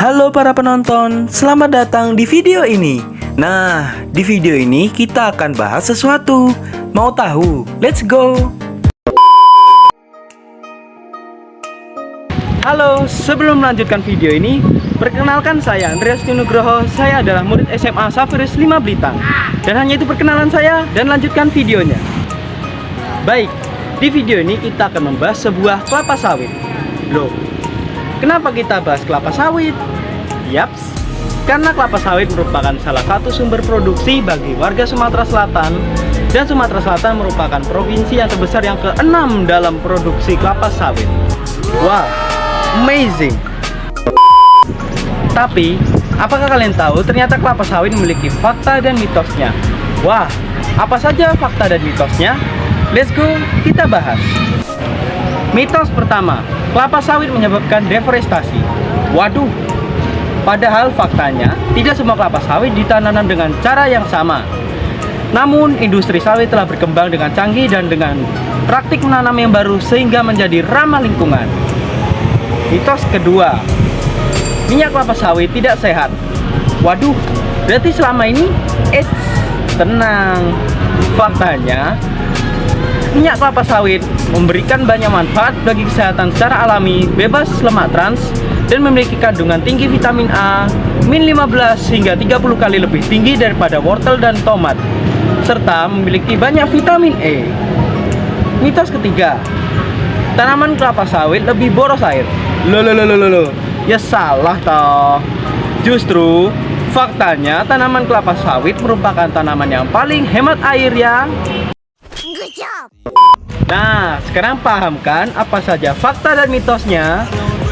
Halo para penonton, selamat datang di video ini. Nah, di video ini kita akan bahas sesuatu. Mau tahu? Let's go! Halo, sebelum melanjutkan video ini, perkenalkan saya Andreas Nugroho. Saya adalah murid SMA Safiris 5 Blitar. Dan hanya itu perkenalan saya, dan lanjutkan videonya. Baik, di video ini kita akan membahas sebuah kelapa sawit. Loh, kenapa kita bahas kelapa sawit? Yaps, karena kelapa sawit merupakan salah satu sumber produksi bagi warga Sumatera Selatan. Dan Sumatera Selatan merupakan provinsi yang terbesar yang ke-6 dalam produksi kelapa sawit. Wow, amazing. Tapi, apakah kalian tahu ternyata kelapa sawit memiliki fakta dan mitosnya? Wah, apa saja fakta dan mitosnya? Let's go, kita bahas. Mitos pertama, kelapa sawit menyebabkan deforestasi. Waduh, padahal faktanya tidak semua kelapa sawit ditanam dengan cara yang sama. Namun, industri sawit telah berkembang dengan canggih dan dengan praktik menanam yang baru sehingga menjadi ramah lingkungan. Mitos kedua, minyak kelapa sawit tidak sehat. Waduh, berarti selama ini tenang. Faktanya, minyak kelapa sawit memberikan banyak manfaat bagi kesehatan secara alami, bebas lemak trans, dan memiliki kandungan tinggi vitamin A, min 15 hingga 30 kali lebih tinggi daripada wortel dan tomat, serta memiliki banyak vitamin E. Mitos ketiga, tanaman kelapa sawit lebih boros air. Loh, ya salah toh. Justru faktanya tanaman kelapa sawit merupakan tanaman yang paling hemat air ya. Nah, sekarang paham kan apa saja fakta dan mitosnya?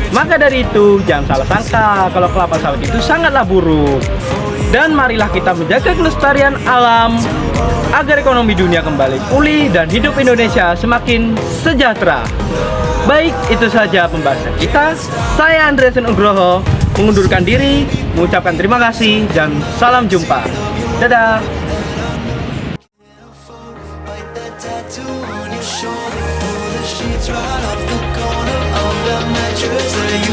Maka dari itu, jangan salah sangka kalau kelapa sawit itu sangatlah buruk. Dan marilah kita menjaga kelestarian alam agar ekonomi dunia kembali pulih dan hidup Indonesia semakin sejahtera. Baik, itu saja pembahasan kita. Saya Andreas Nugroho mengundurkan diri, mengucapkan terima kasih dan salam jumpa. Dadah. Tattoo on your shoulder, pull the sheets right off the corner of the mattress.